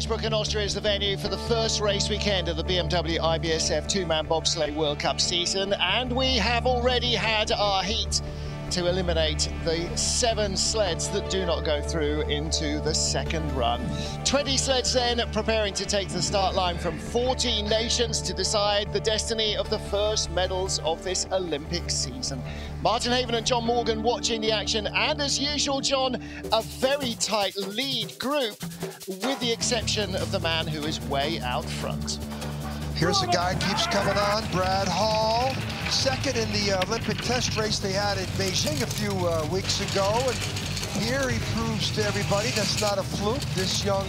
Innsbruck in Austria is the venue for the first race weekend of the BMW IBSF two-man bobsleigh World Cup season, and we have already had our heat to eliminate the 7 sleds that do not go through into the second run. 20 sleds then preparing to take the start line from 14 nations to decide the destiny of the first medals of this Olympic season. Martin Haven and John Morgan watching the action, and as usual, John, a very tight lead group with the exception of the man who is way out front. Here's a guy keeps coming on, Brad Hall. Second in the Olympic test race they had in Beijing a few weeks ago. And here he proves to everybody that's not a fluke. This young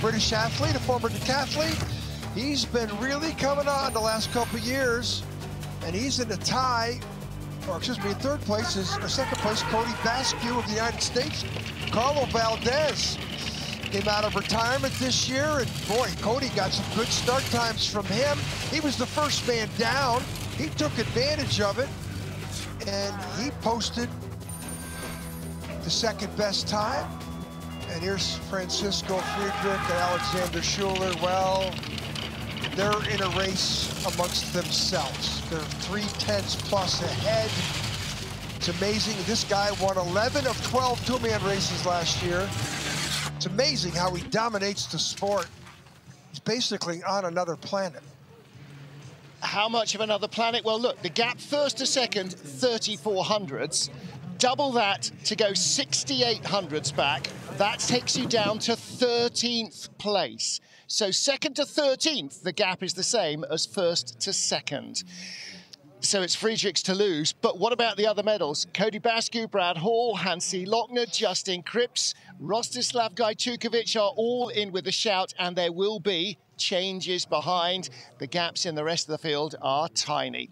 British athlete, a former decathlete, he's been really coming on the last couple of years. And he's in a tie, or excuse me, in third place, or second place, Cody Basque of the United States. Carlo Valdez came out of retirement this year, and boy, Cody got some good start times from him. He was the first man down. He took advantage of it, and he posted the second best time. And here's Francisco Friedrich and Alexander Schuler. Well, they're in a race amongst themselves. They're 3/10 plus ahead. It's amazing. This guy won 11 of 12 two-man races last year. It's amazing how he dominates the sport. He's basically on another planet. How much of another planet? Well, look, the gap first to second, 34 hundredths. Double that to go 68 hundredths back. That takes you down to 13th place. So second to 13th, the gap is the same as first to second. So it's Friedrich's to lose. But what about the other medals? Cody Basque, Brad Hall, Hansi, Lochner, Justin Cripps, Rostislav Gajtukovic are all in with a shout, and there will be changes behind. The gaps in the rest of the field are tiny.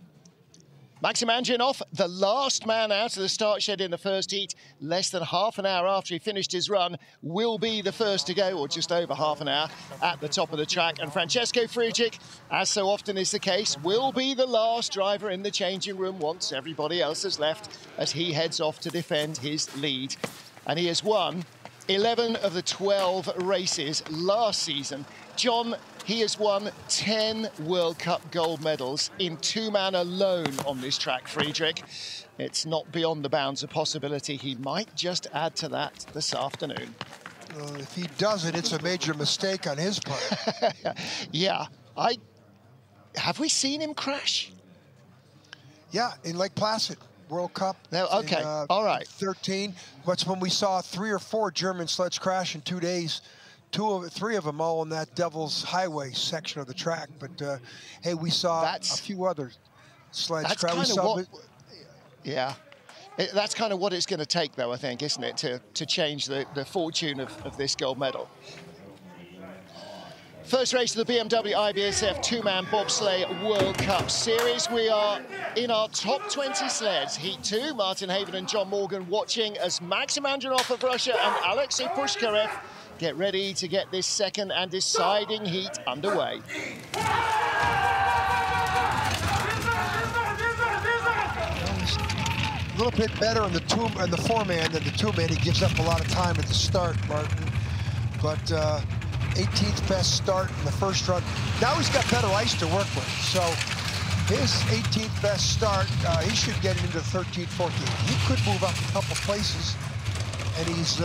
Maxim Anjanov, the last man out of the start shed in the first heat, less than half an hour after he finished his run, will be the first to go, or just over half an hour, at the top of the track. And Francesco Friedrich, as so often is the case, will be the last driver in the changing room once everybody else has left, as he heads off to defend his lead. And he has won 11 of the 12 races last season. John, he has won 10 World Cup gold medals in two-man alone on this track, Friedrich. It's not beyond the bounds of possibility. He might just add to that this afternoon. If he doesn't, it's a major mistake on his part. Yeah. Have we seen him crash? Yeah, in Lake Placid. World Cup. No, okay, all right. 13. That's when we saw 3 or 4 German sleds crash in 2 days. 3 of them all in that Devil's Highway section of the track. But hey, we saw a few other sleds crash. Yeah, that's kind of what it's going to take, though, I think, isn't it, to change the fortune of this gold medal. First race of the BMW IBSF two-man bobsleigh World Cup Series. We are in our top 20 sleds. Heat 2, Martin Haven and John Morgan watching as Maxim Anjanov of Russia and Alexei Pushkarev get ready to get this second and deciding heat underway. A little bit better in the four-man than the two-man. He gives up a lot of time at the start, Martin. But 18th best start in the first run. Now he's got better ice to work with. So his 18th best start, he should get into 13th, 14th. He could move up a couple places. And he's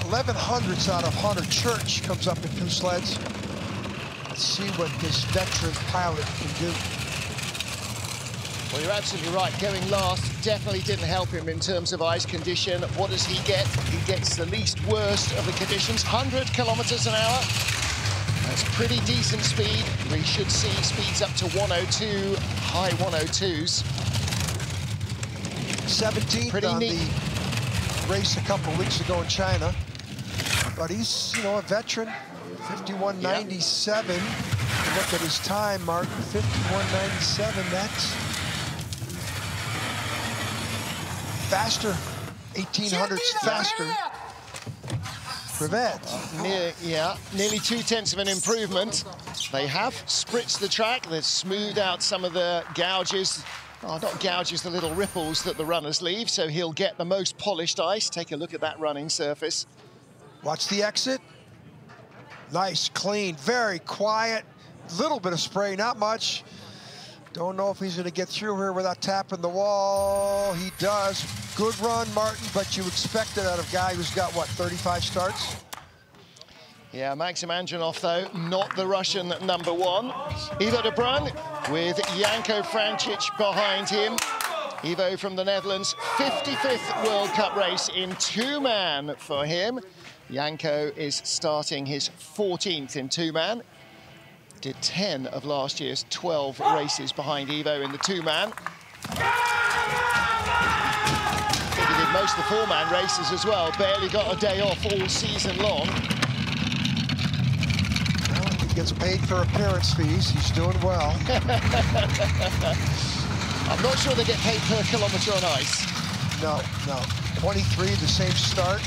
11 hundredths out of Hunter Church, comes up in 2 sleds. Let's see what this veteran pilot can do. Well, you're absolutely right. Going last definitely didn't help him in terms of ice condition. What does he get? He gets the least worst of the conditions, 100 kilometers an hour. That's pretty decent speed. We should see speeds up to 102, high 102s. 17th on the race a couple weeks ago in China. But he's, you know, a veteran, 51.97. Yep. Look at his time, Martin, 51.97. That's faster, 1800s faster. Privet. Nearly 2/10 of an improvement. They have spritzed the track. They've smoothed out some of the gouges. Oh, not gouges, the little ripples that the runners leave. So he'll get the most polished ice. Take a look at that running surface. Watch the exit. Nice, clean, very quiet. Little bit of spray, not much. Don't know if he's going to get through here without tapping the wall. He does. Good run, Martin, but you expect it out of a guy who's got, what, 35 starts? Yeah, Maxim Anjanov, though, not the Russian #1. Ivo de Bruin with Janko Francic behind him. Ivo from the Netherlands, 55th World Cup race in two-man for him. Janko is starting his 14th in two-man. Did 10 of last year's 12 races behind Ivo in the two-man. I think he did most of the four-man races as well. Barely got a day off all season long. Well, he gets paid for appearance fees. He's doing well. I'm not sure they get paid per kilometre on ice. No. 23, the same start.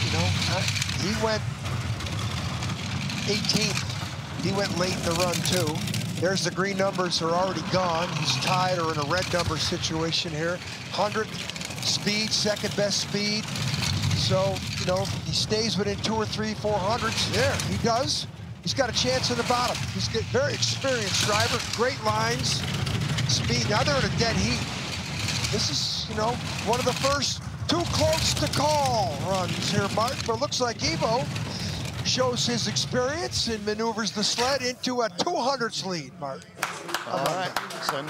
You know, he went 18th. He went late in the run, too. There's the green numbers are already gone. He's tied or in a red number situation here. 100th speed, second best speed. So, you know, he stays within 2 or 3, 400s. There, he does. He's got a chance in the bottom. He's a very experienced driver, great lines, speed. Now they're in a dead heat. This is, you know, one of the first too close to call runs here, Martin. But it looks like Ivo shows his experience and maneuvers the sled into a 200s lead, Martin. All right, so,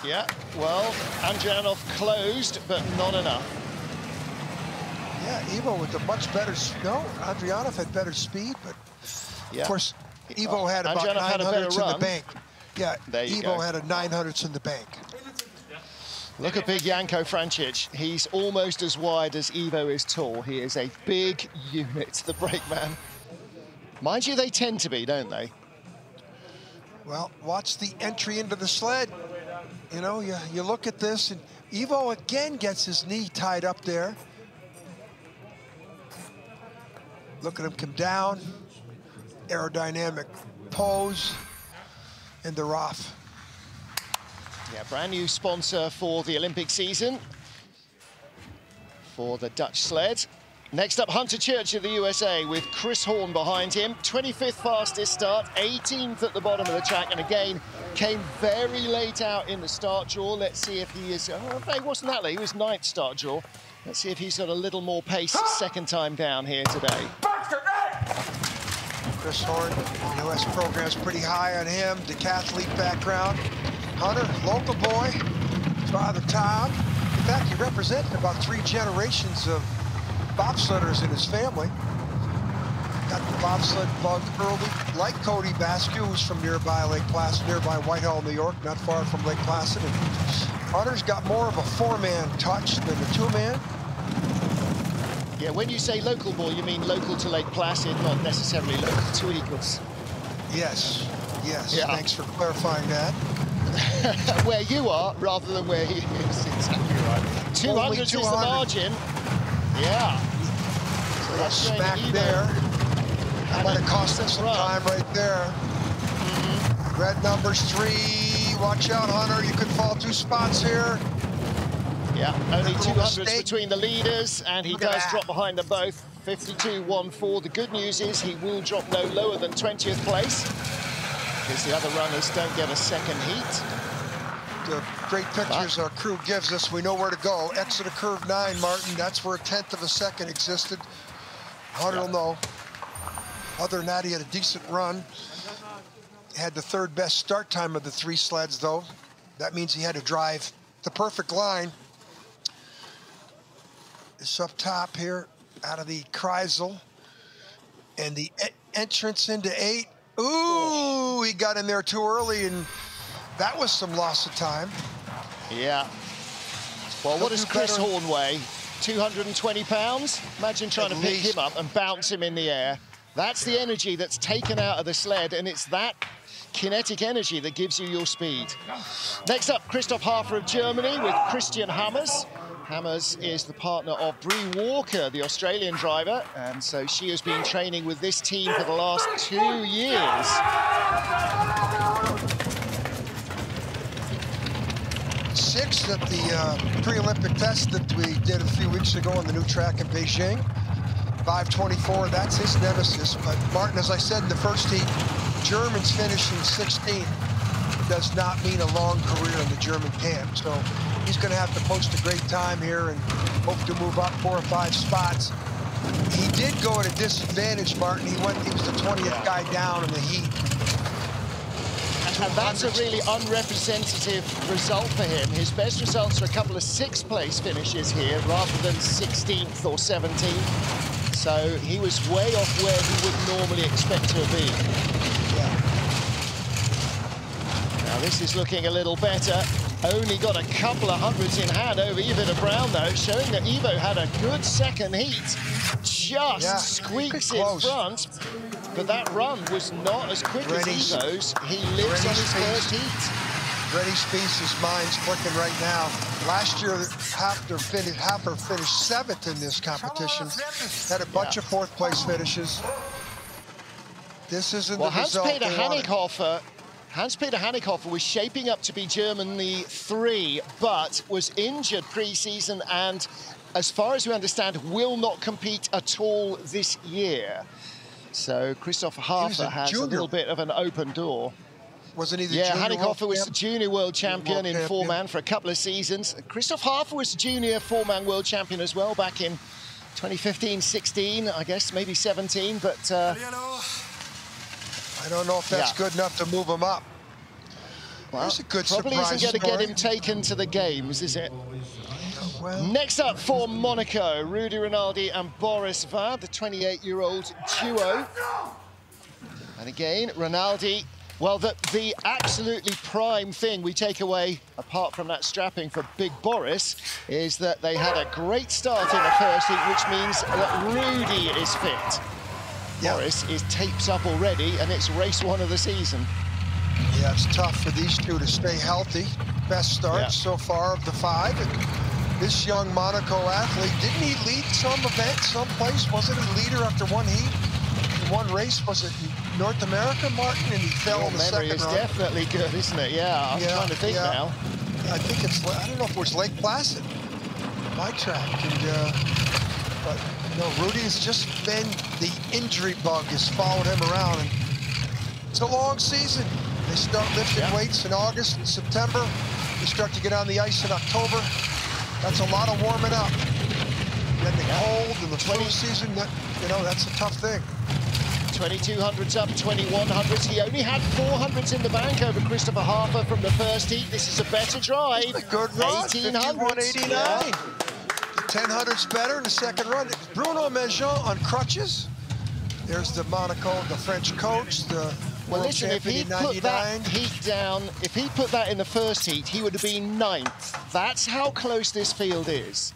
yeah, well, Anjanov closed, but not enough. Yeah, Ivo with a much better, no, Andrianov had better speed, but yeah. Of course, Ivo had about 900s in the bank. Yeah, Ivo had a 900s in the bank. Look at big Janko Francic. He's almost as wide as Ivo is tall. He is a big unit, the brakeman. Mind you, they tend to be, don't they? Well, watch the entry into the sled. You know, you look at this, and Ivo again gets his knee tied up there. Look at him come down. Aerodynamic pose, and they're off. Yeah, brand new sponsor for the Olympic season for the Dutch sled. Next up, Hunter Church of the USA with Chris Horn behind him. 25th fastest start, 18th at the bottom of the track, and again, came very late out in the start draw. Let's see if he is, he wasn't that late, he was 9th start draw. Let's see if he's got a little more pace second time down here today. Chris Horn, US program's pretty high on him, decathlete background. Hunter, local boy, father Tom. In fact, he represented about 3 generations of bobsledders in his family. Got the bobsled bug early, like Cody Basque, who's from nearby Lake Placid, nearby Whitehall, New York, not far from Lake Placid. And Hunter's got more of a 4-man touch than a 2-man. Yeah, when you say local boy, you mean local to Lake Placid, not necessarily local to Eagles. Yes, yeah. Thanks for clarifying that. Where you are, rather than where he is, exactly right. 200 is the margin. Yeah. So that's smack there. That might have cost him some time right there. Red numbers 3. Watch out, Hunter. You could fall 2 spots here. Yeah, only 200s between the leaders, and he does drop behind them both. 52.14. The good news is he will drop no lower than 20th place, because the other runners don't get a second heat. The great pictures our crew gives us, we know where to go. Exit of curve 9, Martin. That's where a 1/10 of a second existed. Hunter will know. Other than that, he had a decent run. Had the 3rd best start time of the 3 sleds, though. That means he had to drive the perfect line. It's up top here, out of the Kreisel. And the entrance into 8. Ooh, he got in there too early, and that was some loss of time. Yeah. Well, what does Chris Horn weigh? 220 pounds? Imagine trying to pick him up and bounce him in the air. That's the energy that's taken out of the sled, and it's that kinetic energy that gives you your speed. Next up, Christoph Harper of Germany with Christian Hammers. Hammers is the partner of Bree Walker, the Australian driver, and so she has been training with this team for the last 2 years. 6th at the pre-Olympic test that we did a few weeks ago on the new track in Beijing. 5:24, that's his nemesis. But Martin, as I said in the first heat, Germans finishing 16th does not mean a long career in the German camp. So he's going to have to post a great time here and hope to move up 4 or 5 spots. He did go at a disadvantage, Martin. He was the 20th guy down in the heat. And that's a really unrepresentative result for him. His best results are a couple of 6th place finishes here rather than 16th or 17th. So he was way off where he would normally expect to be. Yeah. Now this is looking a little better. Only got a couple of hundreds in hand over Ivo de Bruin, though, showing that Ivo had a good second heat. Just squeaks in front. But that run was not as quick as Ivo's. He lives on his first heat. Reddy's piece, his mind's clicking right now. Last year, Harper finished 7th in this competition. Had a bunch of 4th place finishes. This isn't the result they wanted. Hans-Peter Hanighofer was shaping up to be Germany 3, but was injured pre-season and, as far as we understand, will not compete at all this year. So Christoph Harper has a little bit of an open door. Wasn't he the junior? Yeah, Hanighofer was the junior world champion in 4-man for a couple of seasons. Christoph Harper was junior 4-man world champion as well back in 2015, 16, I guess, maybe 17, but... I don't know if that's good enough to move him up. Well, There's a good probably surprise isn't going to story. get him taken to the games, is it? Well, next up for Monaco, Rudy Rinaldi and Boris Vian, the 28-year-old duo. And again, Rinaldi, well, the absolutely prime thing we take away, apart from that strapping for Big Boris, is that they had a great start in the first heat, which means that Rudy is fit. Boris is taped up already, and it's race 1 of the season. Yeah, it's tough for these two to stay healthy. Best start so far of the 5. And this young Monaco athlete, didn't he lead some event someplace? Wasn't he leader after 1 heat? In 1 race, was it North America, Martin? And he fell in the second run. Memory is definitely good, isn't it? Yeah, I'm trying to think now. I think it's, I don't know if it was Lake Placid, my track. And, but no, Rudy has just been, the injury bug has followed him around. And it's a long season. They start lifting weights in August and September. They start to get on the ice in October. That's a lot of warming up. Then the cold and the flu season, you know, that's a tough thing. 2200s up, 2100s. He only had 400s in the bank over Christopher Harper from the first heat. This is a better drive. It's a good run, 1800s. 51.89. 1000's better in the second run. Bruno Meijer on crutches. There's the Monaco, the French coach, the well, world listen, if he put that heat down, if he put that in the first heat, he would have been 9th. That's how close this field is.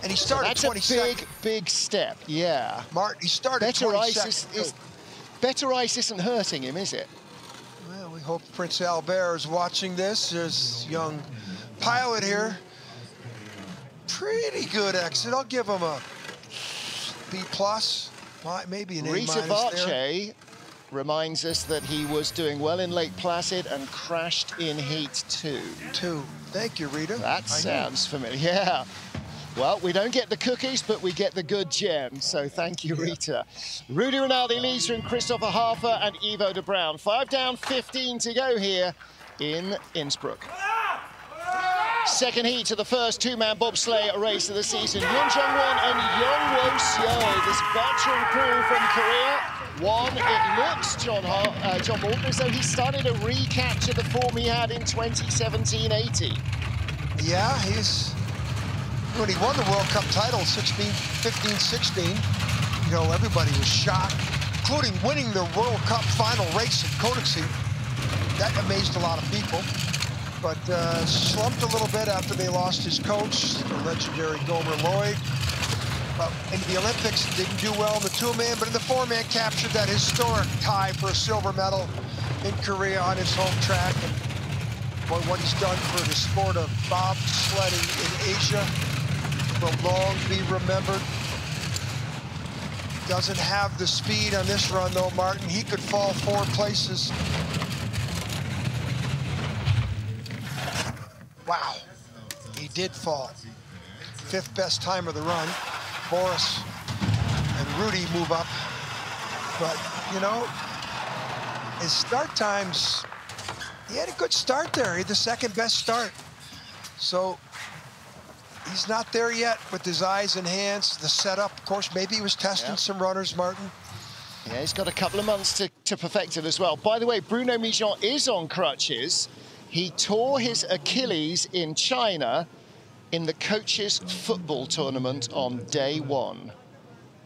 And he started 22nd. That's a big step, yeah. Martin, he started better 22nd. Better ice isn't hurting him, is it? Well, we hope Prince Albert is watching this. There's a young pilot here. Pretty good exit. I'll give him a B+, maybe an A- Rita Varche reminds us that he was doing well in Lake Placid and crashed in heat 2. Thank you, Rita. That sounds familiar. Yeah. Well, we don't get the cookies, but we get the good gems. So thank you, Rita. Rudy Rinaldi leads from Christopher Harper and Ivo de Bruin. 5 down, 15 to go here in Innsbruck. Second heat of the first 2-man bobsleigh race of the season. Yoon Jong-won and Young Wo-seo, this veteran crew from Korea. It looks, John Morgan, as though he started to recapture the form he had in 2017-18. Yeah, when he won the World Cup title, 15-16, you know, everybody was shocked, including winning the World Cup final race at Königssee. That amazed a lot of people. But slumped a little bit after they lost his coach, the legendary Gomer Lloyd. In the Olympics, didn't do well in the 2-man, but in the 4-man captured that historic tie for a silver medal in Korea on his home track. And what he's done for the sport of bobsledding in Asia will long be remembered. Doesn't have the speed on this run, though, Martin. He could fall 4 places. Wow, he did fall. 5th best time of the run. Boris Rudy move up. But, you know, his start times, he had a good start there. He had the second best start. So he's not there yet with his eyes and hands. The setup, of course, maybe he was testing some runners, Martin. Yeah, he's got a couple of months to perfect it as well. By the way, Bruno Meijer is on crutches. He tore his Achilles in China in the coaches' football tournament on day 1.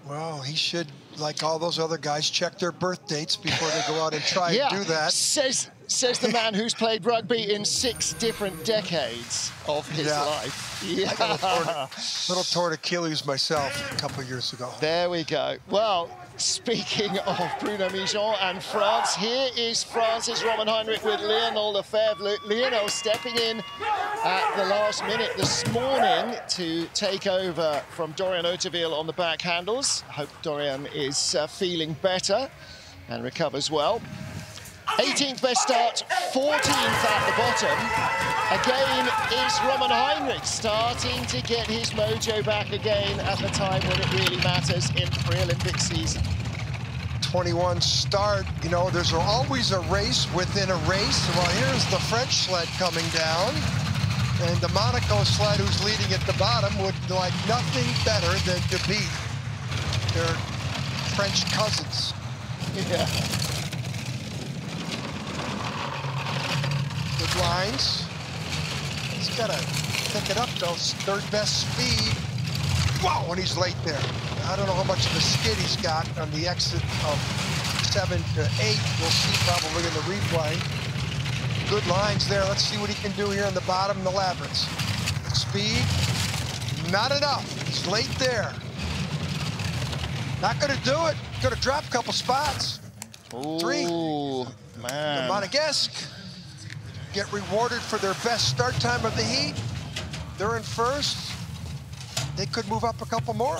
Well, he should, like all those other guys, check their birth dates before they go out and try and do that. Says the man who's played rugby in 6 different decades of his life. I got a little torn Achilles myself a couple of years ago. There we go. Well, speaking of Bruno Meijer and France, here is France's Roman Heinrich with Lionel Lefebvre. Lionel stepping in at the last minute this morning to take over from Dorian Hauteville on the back handles. I hope Dorian is feeling better and recovers well. 18th best start, 14th at the bottom. Again is Roman Heinrich starting to get his mojo back again at the time when it really matters in pre-Olympic season. 21 start, you know, there's always a race within a race. Well, here's the French sled coming down. And the Monaco sled, who's leading at the bottom, would like nothing better than to beat their French cousins. Yeah. Good lines. He's got to pick it up, though. Third best speed. Wow, and he's late there. I don't know how much of a skid he's got on the exit of 7 to 8. We'll see probably in the replay. Good lines there. Let's see what he can do here on the bottom of the labyrinths. Speed, not enough. He's late there. Not going to do it. Going to drop a couple spots. Ooh, 3. Man. The Monegasque get rewarded for their best start time of the heat. They're in first. They could move up a couple more.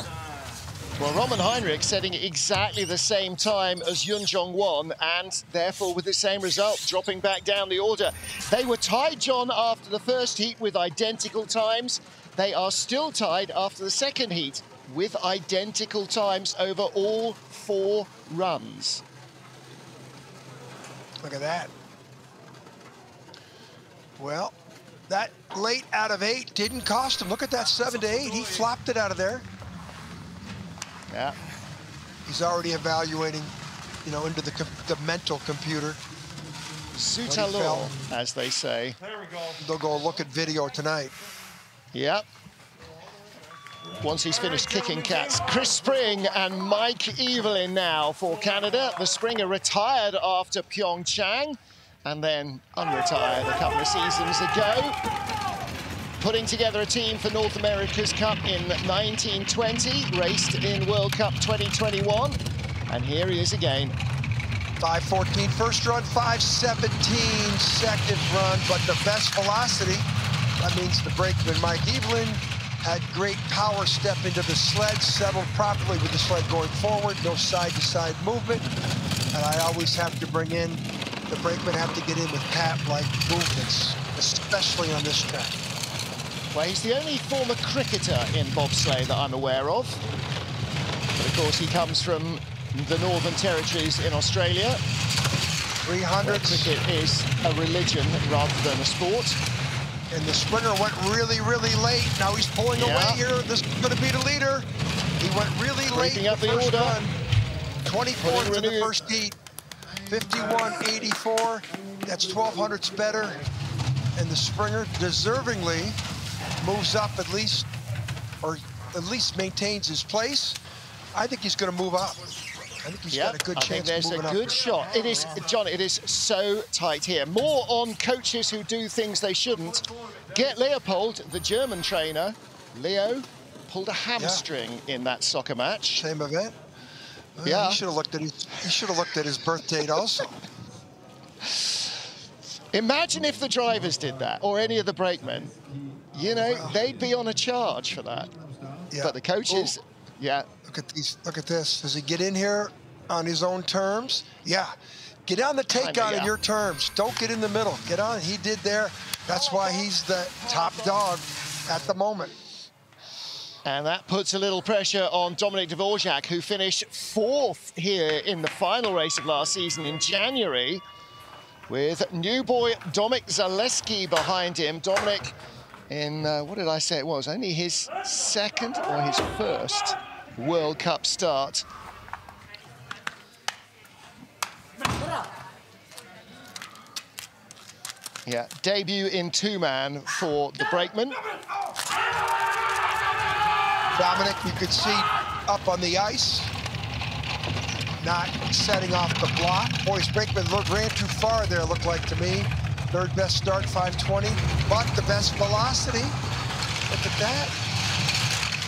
Well, Roman Heinrich setting exactly the same time as Yun Jong-won, and therefore with the same result, dropping back down the order. They were tied, John, after the first heat with identical times. They are still tied after the second heat with identical times over all 4 runs. Look at that. Well, that late out of 8 didn't cost him. Look at that 7 to 8. He flopped it out of there. Yeah. He's already evaluating, you know, into the mental computer. Zoutalo, as they say. There we go. They'll go look at video tonight. Yep. Once he's finished kicking cats. Chris Spring and Mike Evelyn now for Canada. The Springer retired after Pyeongchang and then unretired a couple of seasons ago. Putting together a team for North America's Cup in 1920, raced in World Cup 2021. And here he is again. 5:14 first run, 5:17 second run, but the best velocity. That means the brakeman, Mike Evelyn, had great power step into the sled, settled properly with the sled going forward, no side-to-side movement. And I always have to bring in, the brakemen have to get in with cat-like movements, especially on this track. Well, he's the only former cricketer in bobsleigh that I'm aware of. But of course, he comes from the Northern Territories in Australia. 300s. Cricket is a religion rather than a sport. And the Springer went really, really late. Now he's pulling away here. This is going to be the leader. He went really late Breaking up the first order. Run. 24th in the first heat. 51.84. That's 1200ths better. And the Springer deservingly moves up at least, or at least maintains his place. I think he's going to move up. I think he's got a good chance of moving up. There's a good shot. It is, John, it is so tight here. More on coaches who do things they shouldn't. Gert Leopold, the German trainer. Leo pulled a hamstring in that soccer match. Same event? Yeah. He should have looked at his birth date also. Imagine if the drivers did that, or any of the brakemen. You know, they'd be on a charge for that. Yeah. But the coaches, yeah. Look at these. Look at this. Does he get in here on his own terms? Yeah. Get on the takeout in your terms. Don't get in the middle. Get on. He did there. That's why he's the top dog at the moment. And that puts a little pressure on Dominik Dvorak, who finished 4th here in the final race of last season in January, with new boy Dominik Zaleski behind him. Dominik in, what did I say it was? Only his 2nd or his 1st World Cup start. Yeah, debut in 2-man for the brakeman. Dominik, you could see up on the ice, not setting off the block. Boy's brakeman ran too far there, looked like to me. 3rd best start, 5:20, but the best velocity. Look at that.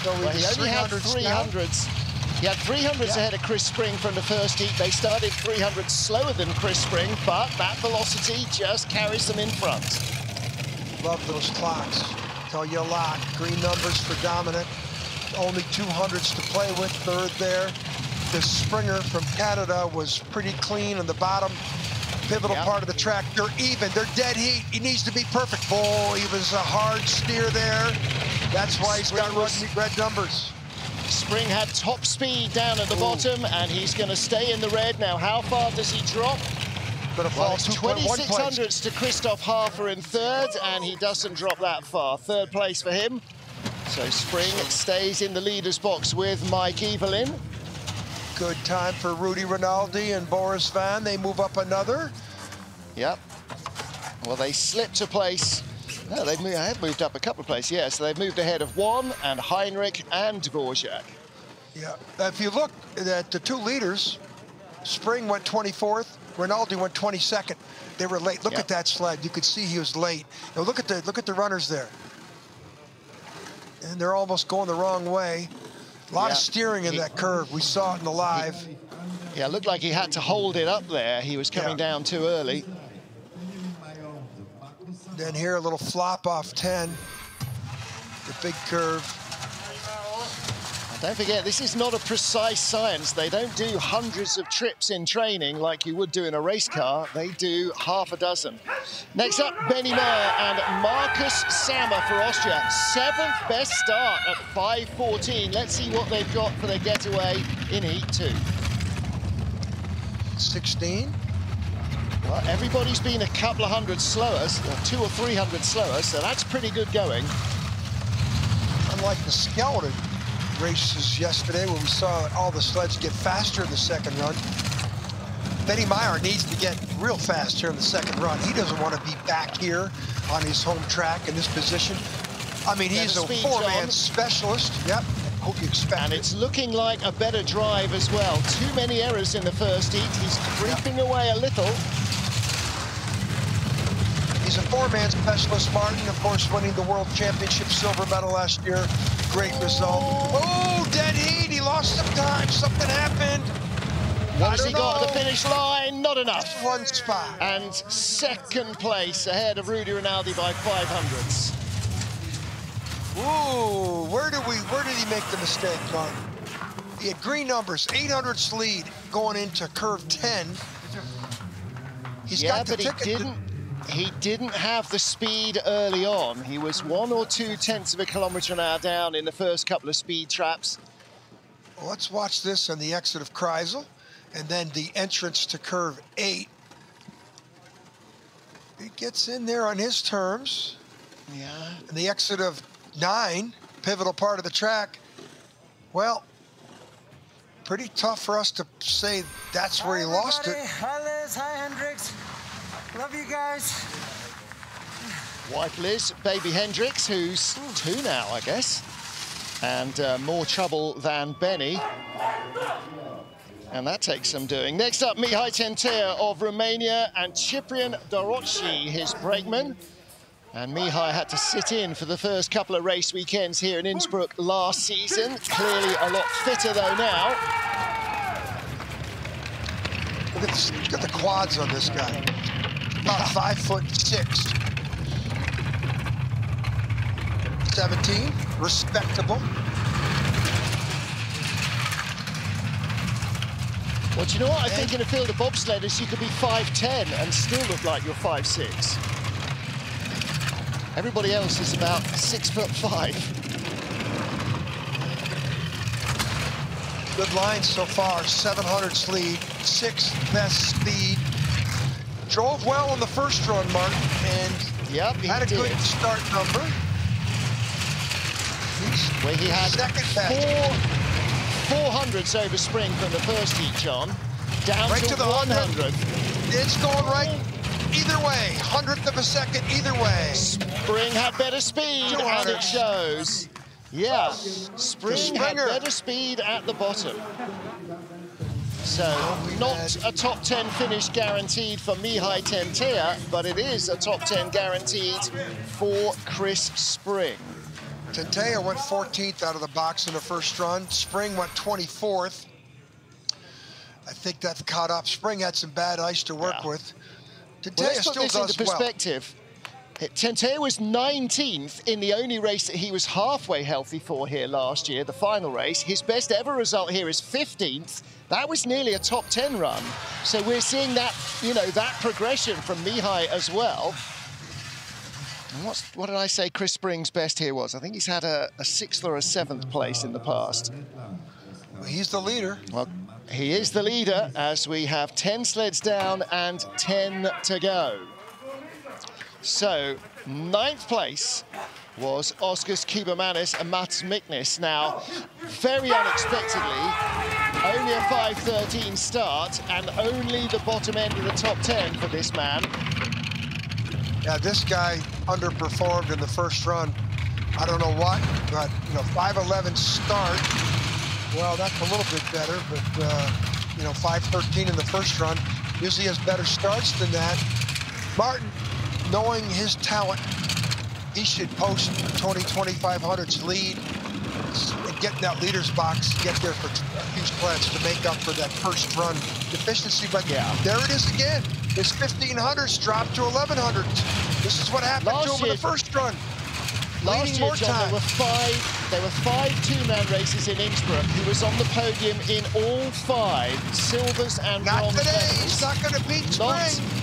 So well, he only had 300s. He had 300s ahead of Chris Spring from the first heat. They started 300 slower than Chris Spring, but that velocity just carries them in front. Love those clocks. Tell you a lot. Green numbers for Dominik. Only 200s to play with, 3rd there. The Springer from Canada was pretty clean on the bottom pivotal part of the track. They're even, they're dead heat. He needs to be perfect. Boy, he was a hard steer there. That's why he's got red numbers. Spring had top speed down at the bottom, and he's going to stay in the red. Now, how far does he drop? Gonna fall 2600s to Christoph Harper in 3rd, and he doesn't drop that far. 3rd place for him. So Spring stays in the leader's box with Mike Evelyn. Good time for Rudy Rinaldi and Boris Van. They move up another. Yep. Well, they slipped a place. No, they have moved up a couple of places, yeah. So they've moved ahead of One and Heinrich and Dvorak. Yeah, if you look at the 2 leaders, Spring went 24th, Rinaldi went 22nd. They were late. Look at that sled. You could see he was late. Now look at the runners there. And they're almost going the wrong way. A lot of steering in that curve. We saw it in the live. Yeah, it looked like he had to hold it up there. He was coming down too early. Then here, a little flop off 10. The big curve. Don't forget, this is not a precise science. They don't do hundreds of trips in training like you would do in a race car. They do half a dozen. Next up, Benny Meyer and Marcus Sammer for Austria. 7th best start at 5:14. Let's see what they've got for their getaway in Heat 2. 16. Well, everybody's been a couple of hundred slower, 200 or 300 slower, so that's pretty good going. Unlike the skeleton races yesterday where we saw all the sleds get faster in the 2nd run, Benny Meyer needs to get real fast here in the 2nd run. He doesn't want to be back here on his home track in this position. I mean, he's a 4-man specialist. Yep. Hope you expect and it's looking like a better drive as well. Too many errors in the first heat. He's creeping away a little. He's a 4-man specialist, Martin, of course, winning the World Championship silver medal last year. Great result. Oh, dead heat. He lost some time. Something happened. What has he got at the finish line? Not enough. Just 1 spot. And 2nd place ahead of Rudy Rinaldi by 500s. Ooh, where did he make the mistake, Martin? He had green numbers, 800s lead going into curve 10. He's got the ticket. He didn't have the speed early on. He was 1 or 2 tenths of a kilometre an hour down in the first couple of speed traps. Well, let's watch this on the exit of Kreisel and then the entrance to curve 8. He gets in there on his terms. Yeah. And the exit of 9, pivotal part of the track. Well, pretty tough for us to say that's where he lost it. Hi, Liz. Hi, Hendricks. Love you guys. Wife Liz, baby Hendricks, who's 2 now, I guess. And more trouble than Benny. And that takes some doing. Next up, Mihai Tentea of Romania and Ciprian Doroci, his brakeman. And Mihai had to sit in for the first couple of race weekends here in Innsbruck last season. Clearly a lot fitter, though, now. Look at the quads on this guy. About 5'6". 17, respectable. Well, do you know what? I think in a field of bobsledders, you could be 5'10" and still look like you're 5'6". Everybody else is about 6'5". Good line so far, 700s lead, 6th best speed. Drove well in the first run, Martin, and he had a did. good start number. Where he had second best. 400s over Spring from the first heat, John, down Right to the 100th. It's going right either way, 100th of a second either way. Spring had better speed, and it shows. Yeah, Spring had better speed at the bottom. So, not a top 10 finish guaranteed for Mihai Tentea, but it is a top 10 guaranteed for Chris Spring. Tentea went 14th out of the box in the first run. Spring went 24th. I think that's caught up. Spring had some bad ice to work with. Tentea Well, let's put still this does into perspective. Tentea was 19th in the only race that he was halfway healthy for here last year, the final race. His best ever result here is 15th. That was nearly a top 10 run. So we're seeing that, you know, that progression from Mihai as well. And what did I say Chris Spring's best here was? I think he's had a 6th or a 7th place in the past. Well, he's the leader. Well, he is the leader as we have 10 sleds down and 10 to go. So, 9th place was Oskars Kubermanis and Mats Miknes. Now, very unexpectedly, only a 5:13 start and only the bottom end of the top 10 for this man. Yeah, this guy underperformed in the first run. I don't know what, but, you know, 5:11 start. Well, that's a little bit better, but, you know, 5:13 in the first run. Usually has better starts than that. Martin, knowing his talent, he should post 2,500's lead and get in that leader's box, get there for a few sleds to make up for that first run deficiency. But there it is again. His 1,500s dropped to 1,100s. This is what happened to him in the first run. Last year, John, there were five two-man races in Innsbruck. He was on the podium in all 5 silvers and bronze medals. Not today. Medals. He's not going to beat Spring.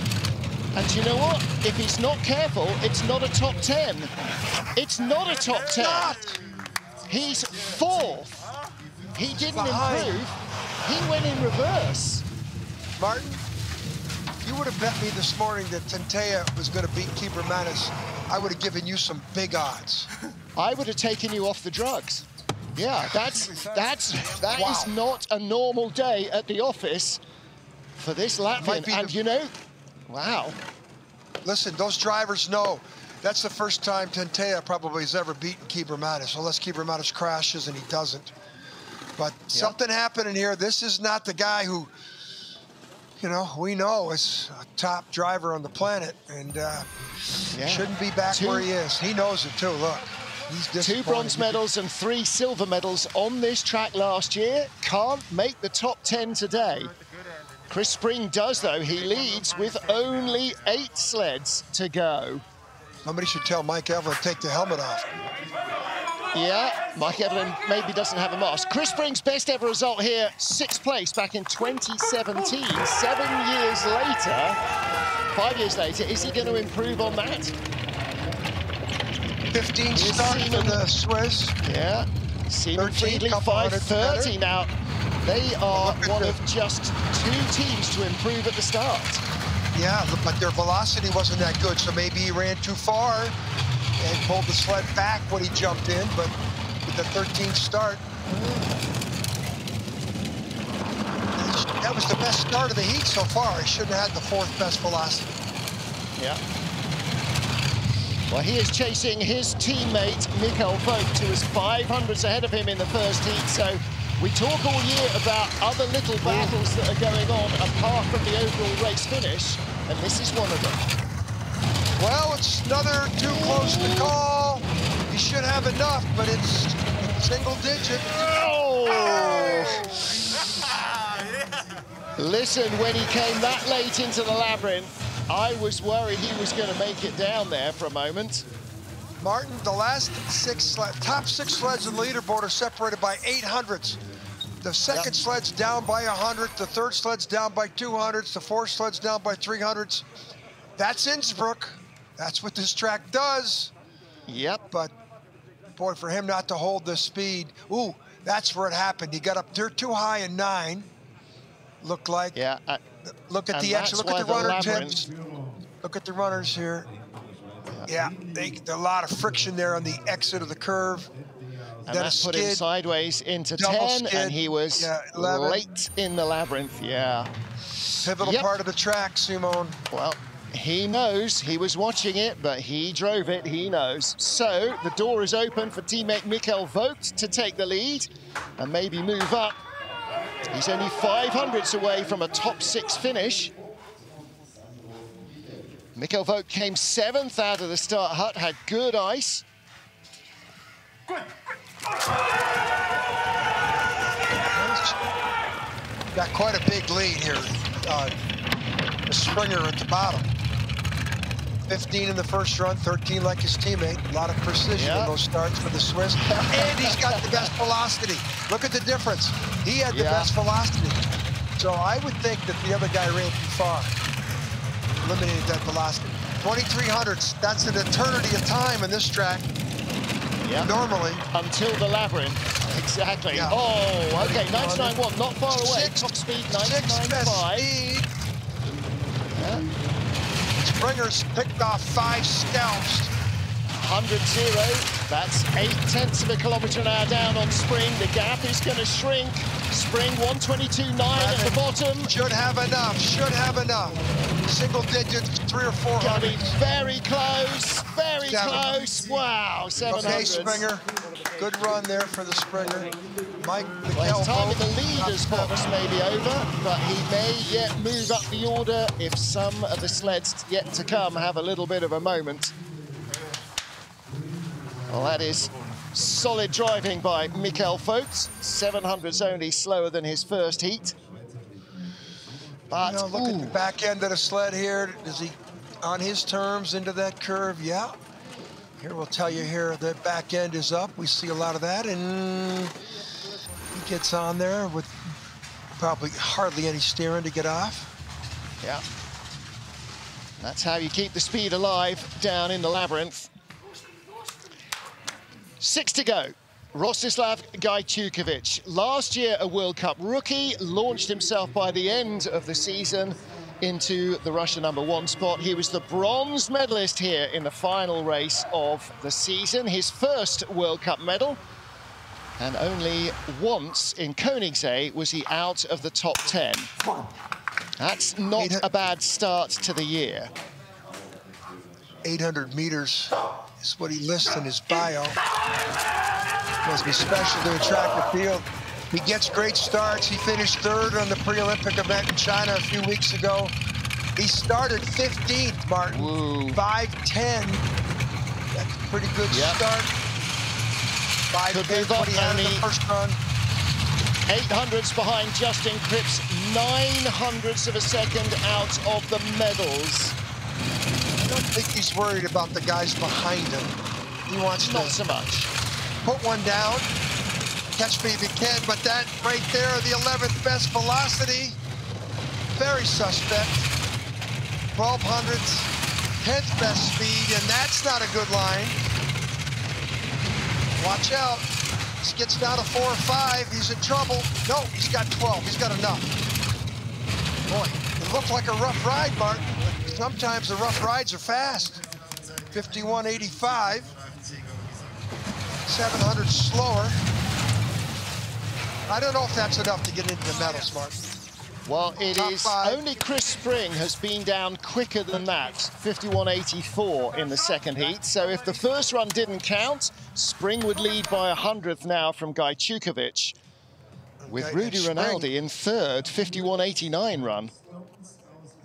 And you know what? If he's not careful, it's not a top 10. It's not a top 10. He's 4th. He didn't improve. He went in reverse. Martin, you would have bet me this morning that Tentea was going to beat Kubermanis. I would have given you some big odds. I would have taken you off the drugs. Yeah, that is not a normal day at the office for this Latvian. And you know, wow. Listen, those drivers know that's the first time Tentea probably has ever beaten Kubermanis, unless Kubermanis crashes and he doesn't. But something happened in here. This is not the guy who, you know, we know is a top driver on the planet, and shouldn't be back where he is. He knows it too. Look, he's disappointed. 2 bronze medals and 3 silver medals on this track last year. Can't make the top 10 today. Chris Spring does, though. He leads with only 8 sleds to go. Somebody should tell Mike Evelyn to take the helmet off. Yeah, Mike Evelyn maybe doesn't have a mask. Chris Spring's best ever result here, 6th place back in 2017. 7 years later, 5 years later, is he going to improve on that? 15 start for the Swiss. Yeah, Simon Friedrich 5:30 now. They are one of just 2 teams to improve at the start. Yeah, but their velocity wasn't that good, so maybe he ran too far and pulled the sled back when he jumped in, but with the 13th start. That was the best start of the heat so far. He shouldn't have had the 4th best velocity. Yeah. Well, he is chasing his teammate, Mikhail Vogt, who was 500s ahead of him in the first heat, so we talk all year about other little battles that are going on apart from the overall race finish, and this is one of them. Well, it's another too close to call. He should have enough, but it's single digit. Oh! Listen, when he came that late into the labyrinth, I was worried he was going to make it down there for a moment. Martin, the last top 6 sleds in the leaderboard are separated by 800ths. The second sled's down by 100, the third sled's down by 200s, the fourth sled's down by 300s. That's Innsbruck. That's what this track does. Yep. But, boy, for him not to hold this speed. Ooh, That's where it happened. He got up there too high in 9. Looked like. Yeah. Look at the action. Look at the runner tips. Look at the runners here. Yeah, a lot of friction there on the exit of the curve. And that put him sideways into 10, and he was late in the labyrinth. Yeah. Pivotal part of the track, Simone. Well, he knows. He was watching it, but he drove it. He knows. So the door is open for teammate Mikhail Vogt to take the lead and maybe move up. He's only 500ths away from a top 6 finish. Mikhail Vogt came 7th out of the start hut, had good ice. Got quite a big lead here. The Springer at the bottom. 15 in the first run, 13 like his teammate. A lot of precision in those starts for the Swiss. And he's got the best velocity. Look at the difference. He had the best velocity. So I would think that the other guy ran too far. Eliminated that velocity. 2300ths, that's an eternity of time in this track. Yeah. Normally. Until the labyrinth. Exactly. Yeah. Oh, okay, 99.1, not far away. Top speed, 99.5. Springer's picked off 5 stealths. 100-0. That's 0.8 of a kilometre an hour down on Spring. The gap is going to shrink. Spring 122.9 at the bottom. Should have enough. Should have enough. Single digits, 300 or 400. Gonna be very close. Very close. Wow, 700. Okay, Springer. Good run there for the Springer. Well, his time in the leader's box may be over, but he may yet move up the order if some of the sleds yet to come have a little bit of a moment. Well, that is solid driving by Mikhail Vogt. 700s only slower than his first heat. But look at the back end of the sled here. Is he on his terms into that curve? Yeah. Here we'll tell you here the back end is up. We see a lot of that, and he gets on there with probably hardly any steering to get off. Yeah. That's how you keep the speed alive down in the labyrinth. 6 to go. Rostislav Gajtukovic, last year a World Cup rookie, launched himself by the end of the season into the Russian #1 spot. He was the bronze medalist here in the final race of the season, his first World Cup medal. And only once in Koenigsegg was he out of the top 10. That's not a bad start to the year. 800 meters is what he lists in his bio. Must be special to a track and field. He gets great starts. He finished 3rd on the pre-Olympic event in China a few weeks ago. He started 15th, Martin. Ooh. 5:10. That's a pretty good start. 5:10 what he had in the first run. 800ths behind Justin Cripps, 900ths of a second out of the medals. I don't think he's worried about the guys behind him. He wants to not so much put one down, catch me if you can, but that right there, the 11th best velocity, very suspect. 1200ths, 10th best speed, and that's not a good line. Watch out. This gets down to 4 or 5, he's in trouble. No, he's got 12, he's got enough. Boy, it looked like a rough ride, Martin. Sometimes the rough rides are fast. 51.85. 700 slower. I don't know if that's enough to get into the medals, Martin. Well, it is. Only Chris Spring has been down quicker than that, 51.84 in the second heat. So if the first run didn't count, Spring would lead by 100th now from Gajtukovic. With Rudy Rinaldi in 3rd, 51.89 run.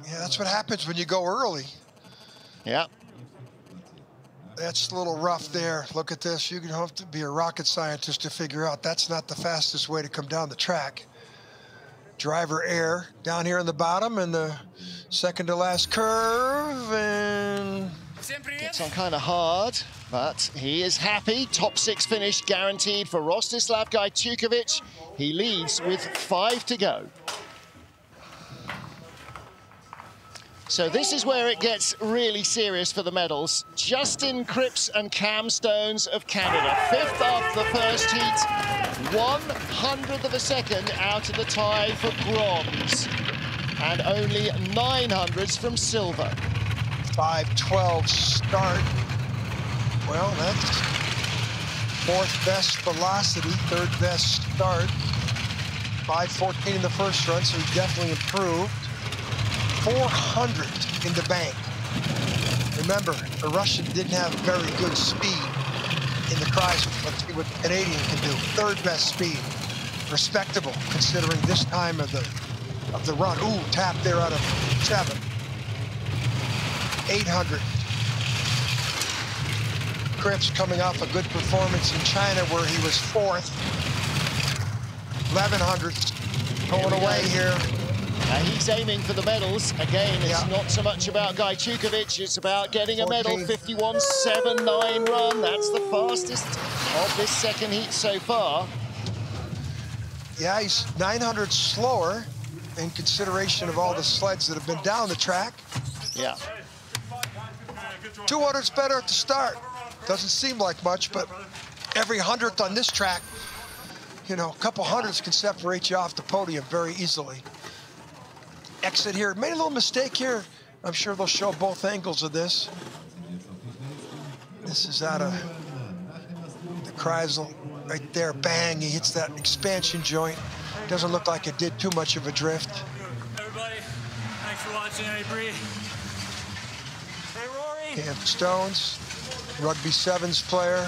Yeah, that's what happens when you go early. Yeah. That's a little rough there. Look at this. You can have to be a rocket scientist to figure out that's not the fastest way to come down the track. Driver air down here in the bottom and the second to last curve, and gets on kind of hard, but he is happy. Top 6 finish guaranteed for Rostislav Gajtukovic. He leads with 5 to go. So this is where it gets really serious for the medals. Justin Cripps and Cam Stones of Canada. 5th after the first heat, 1/100th of a second out of the tie for bronze. And only 900ths from silver. 5:12 start. Well, that's fourth best velocity, third best start. 5:14 in the first run, so he definitely improved. 400 in the bank. Remember, the Russian didn't have very good speed in the Chrysler. Let's see what the Canadian can do. Third best speed. Respectable, considering this time of the run. Ooh, tap there out of 7. 800. Cripps coming off a good performance in China where he was 4th. 1100s going away here. He's aiming for the medals. Again, it's not so much about Gajcikovic, it's about getting a medal. 51.79 run. That's the fastest of this second heat so far. Yeah, he's 900 slower in consideration of all the sleds that have been down the track. Yeah. 200's better at the start. Doesn't seem like much, but every 100th on this track, you know, a couple hundreds can separate you off the podium very easily. Exit here, made a little mistake here. I'm sure they'll show both angles of this. This is out of the Chrysler right there. Bang, he hits that expansion joint. Doesn't look like it did too much of a drift. Everybody, thanks for watching. Hey, Bree. Hey, Rory. Cam Stones, Rugby Sevens player.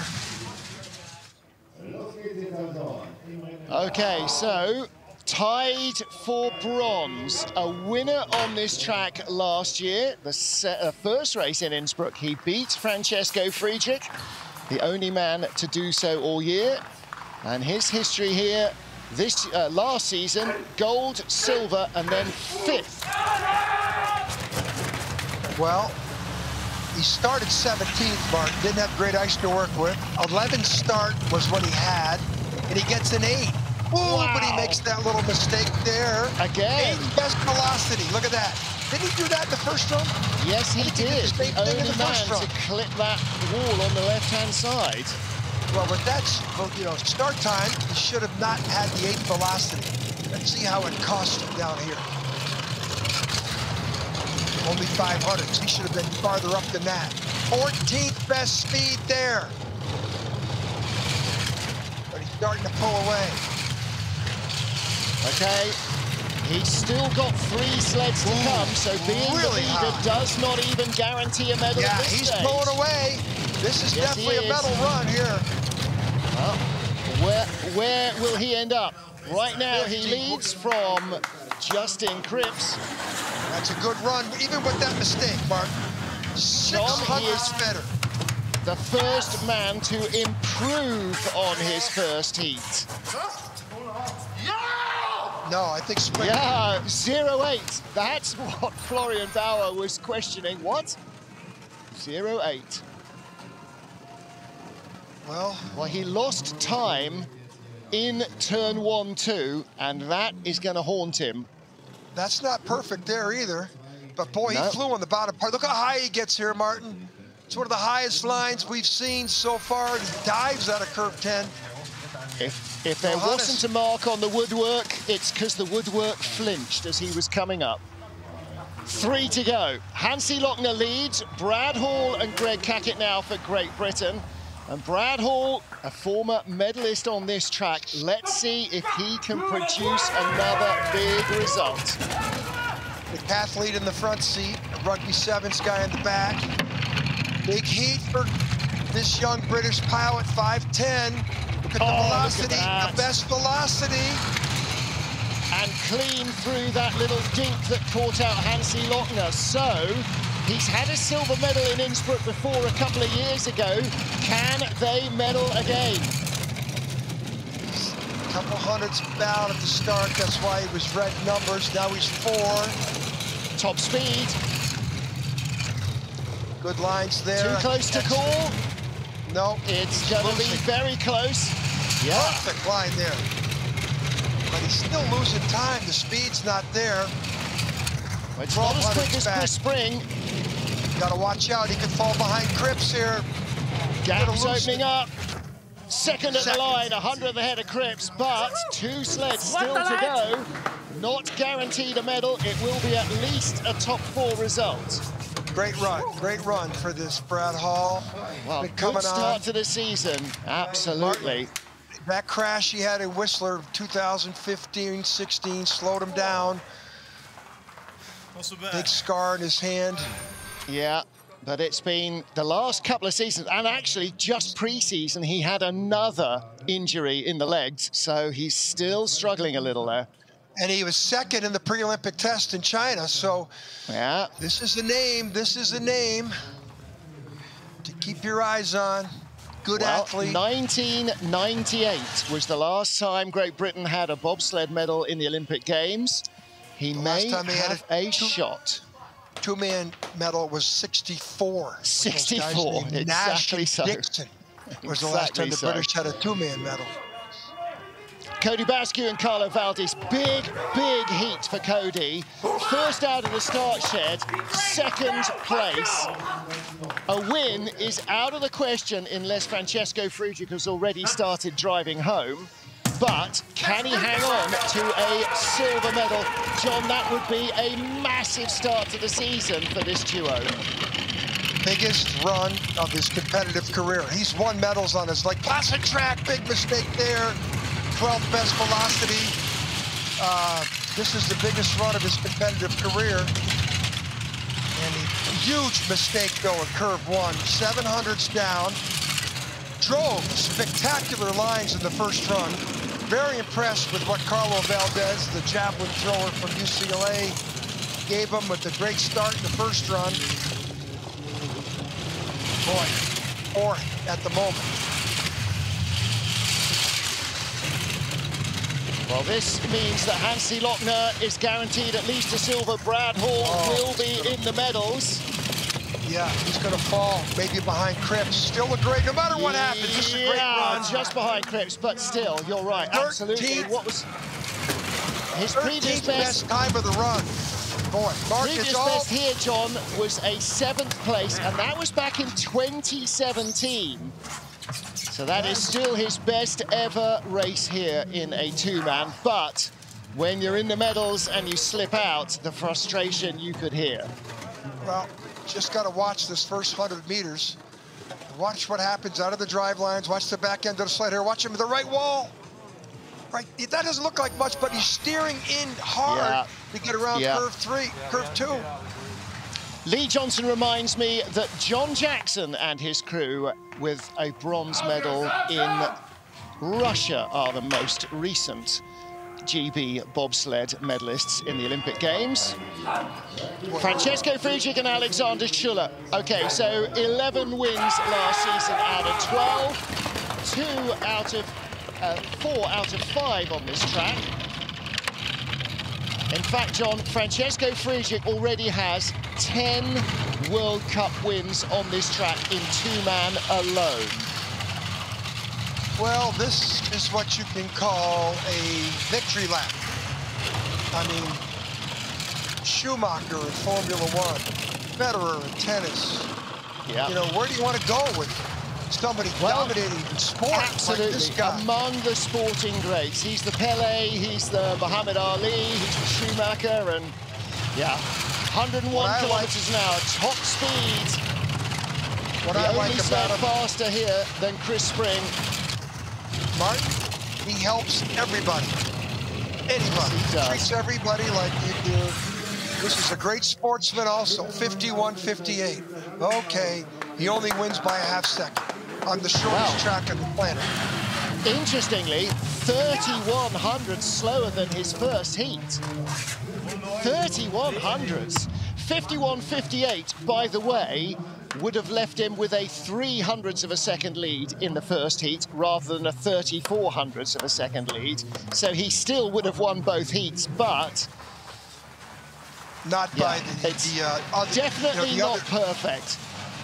Okay, so tied for bronze. A winner on this track last year. The first race in Innsbruck, he beat Francesco Friedrich, the only man to do so all year. And his history here, this last season, gold, silver, and then 5th. Well, he started 17th, Martin. Didn't have great ice to work with. 11th start was what he had, and he gets an 8. Ooh, wow. But he makes that little mistake there. Again. 8th best velocity. Look at that. Didn't he do that in the first run? Yes, he did. The only man to clip that wall on the left-hand side. Well, with that, you know, start time, he should have not had the 8th velocity. Let's see how it cost him down here. Only 500s. He should have been farther up than that. 14th best speed there. But he's starting to pull away. Okay, he's still got 3 sleds to come, so being really the leader does not even guarantee a medal at this stage. He's pulling away. This is definitely a medal run here. Well, where will he end up? Right now, he leads from Justin Cripps. That's a good run, even with that mistake, Mark. 600 better. The first man to improve on his first heat. No, I think Spring. Yeah, 0.8. That's what Florian Bauer was questioning. What? 0.8. Well, he lost time in turn 1-2, and that is going to haunt him. That's not perfect there either. But boy, he flew on the bottom part. Look how high he gets here, Martin. It's one of the highest lines we've seen so far. He dives out of curve 10. If there wasn't a mark on the woodwork, it's because the woodwork flinched as he was coming up. 3 to go. Hansi Lochner leads. Brad Hall and Greg Cackett now for Great Britain. And Brad Hall, a former medalist on this track. Let's see if he can produce another big result. The athlete in the front seat, a Rugby Sevens guy in the back. Big heat for this young British pilot, 5'10". Look at the velocity, the best velocity. And clean through that little dink that caught out Hansi Lochner. So, he's had a silver medal in Innsbruck before a couple of years ago. Can they medal again? A couple hundreds down at the start. That's why he was red numbers. Now he's 4. Top speed. Good lines there. Too close to call? No. It's going to be very close. Yeah. Perfect line there. But he's still losing time. The speed's not there. It's not as quick as Chris Spring. Got to watch out. He could fall behind Cripps here. Gap's opening up. Second at the line, 100th ahead of Cripps, but 2 sleds still to go. Not guaranteed a medal. It will be at least a top 4 result. Great run for this Brad Hall. Well, good start to the season, absolutely. That crash he had in Whistler 2015-16 slowed him down. Big scar in his hand. Yeah, but it's been the last couple of seasons, and actually just pre-season, he had another injury in the legs, so he's still struggling a little there. And he was second in the pre-Olympic test in China, so yeah, this is the name to keep your eyes on. Good athlete. 1998 was the last time Great Britain had a bobsled medal in the Olympic Games. He may have a shot. 2-man medal was 64. 64, exactly so. Dixon was the last time the British had a 2-man medal. Cody Bascu and Carlo Valdis, big heat for Cody. First out of the start shed, second place. A win is out of the question unless Francesco Friedrich has already started driving home. But can he hang on to a silver medal? John, that would be a massive start to the season for this duo. Biggest run of his competitive career. He's won medals on his classic track, big mistake there. 12th best velocity. This is the biggest run of his competitive career. And a huge mistake, though, at curve 1. 700s down. Drove spectacular lines in the first run. Very impressed with what Carlo Valdez, the javelin thrower from UCLA, gave him with the great start in the first run. Boy, 4th at the moment. Well, this means that Hansi Lochner is guaranteed at least a silver. Brad Hall will be in the medals. Yeah, he's going to fall, maybe behind Cripps. Still a great, no matter what happens, this is a great run. Just behind Cripps, but still, you're right, absolutely. What was his previous best time of the run? Boy, previous best here, John, was a 7th place, and that was back in 2017. So that is still his best ever race here in a 2-man. But when you're in the medals and you slip out, the frustration you could hear. Well, just got to watch this first 100 meters. Watch what happens out of the drive lines. Watch the back end of the sled here. Watch him with the right wall. Right, that doesn't look like much, but he's steering in hard to get around curve 3, curve 2. Lee Johnson reminds me that John Jackson and his crew with a bronze medal in Russia are the most recent GB bobsled medalists in the Olympic Games. Francesco Friedrich and Alexander Schuler. Okay, so 11 wins last season out of 12, 4 out of 5 on this track. In fact, John, Francesco Friedrich already has 10 World Cup wins on this track in 2-man alone. Well, this is what you can call a victory lap. I mean, Schumacher in Formula 1, Federer in tennis. Yeah. You know, where do you want to go with somebody dominating in sport like this guy? Among the sporting greats. He's the Pele, he's the Muhammad Ali, he's the Schumacher, and 101 kilometers an hour, top speed. What I like about him, faster here than Chris Spring. Martin, he helps everybody. Anybody. Yes, he does. Treats everybody like you do. This is a great sportsman also, 51-58. Okay, he only wins by a half second on the shortest track on the planet. Interestingly, 31 hundredths slower than his first heat. 31 hundredths. 51-58, by the way, would have left him with a 300ths of a second lead in the first heat rather than a 34 hundredths of a second lead. So he still would have won both heats, but not by the other, definitely not perfect.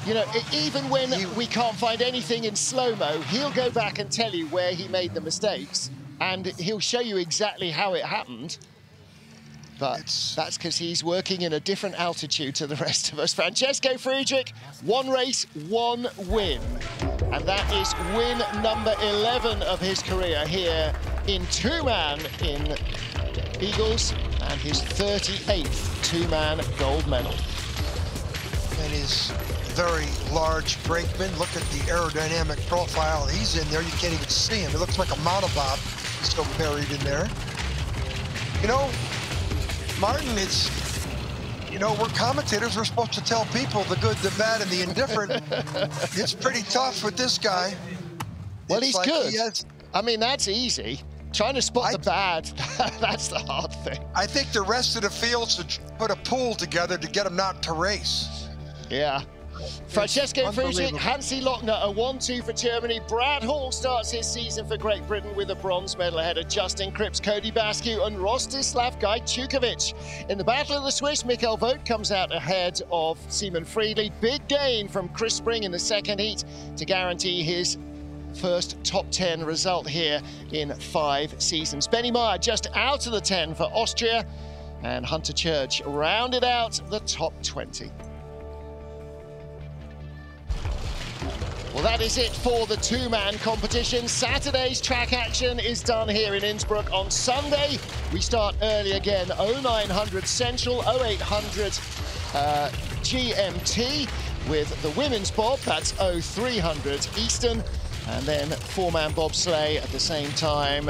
You know, even when we can't find anything in slow-mo, he'll go back and tell you where he made the mistakes, and he'll show you exactly how it happened. But that's because he's working in a different altitude to the rest of us. Francesco Friedrich, 1 race, 1 win. and that is win number 11 of his career here in two-man in Eagles, and his 38th two-man gold medal. And his very large brakeman, look at the aerodynamic profile. He's in there, you can't even see him. It looks like a Monobob. He's so buried in there. You know, Martin, it's, you know, we're commentators, we're supposed to tell people the good, the bad, and the indifferent. It's pretty tough with this guy. Well, it's he's like good. I mean, that's easy. Trying to spot the bad, that's the hard thing. I think the rest of the field should put a pool together to get him not to race. Yeah. Francesco Friedrich, Hansi Lochner, a 1-2 for Germany. Brad Hall starts his season for Great Britain with a bronze medal ahead of Justin Cripps, Cody Bascu, and Rostislav Gajtjukovic. In the Battle of the Swiss, Mikhail Vogt comes out ahead of Simon Friedrich. Big gain from Chris Spring in the second heat to guarantee his first top 10 result here in 5 seasons. Benny Meyer just out of the 10 for Austria, and Hunter Church rounded out the top 20. Well, that is it for the two-man competition. Saturday's track action is done here in Innsbruck. On Sunday, we start early again, 0900 Central, 0800 GMT, with the women's bob, that's 0300 Eastern, and then four-man bobsleigh at the same time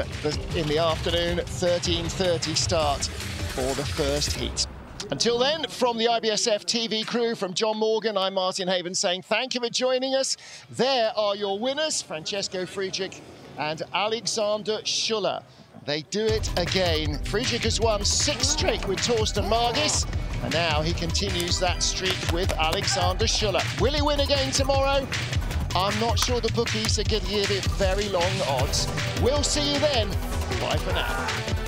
in the afternoon, 13:30 start for the first heat. Until then, from the IBSF TV crew, from John Morgan, I'm Martin Haven saying thank you for joining us. There are your winners, Francesco Friedrich and Alexander Schuler. They do it again. Friedrich has won 6 straight with Torsten Margis, and now he continues that streak with Alexander Schuler. Will he win again tomorrow? I'm not sure the bookies are going to give it very long odds. We'll see you then. Bye for now.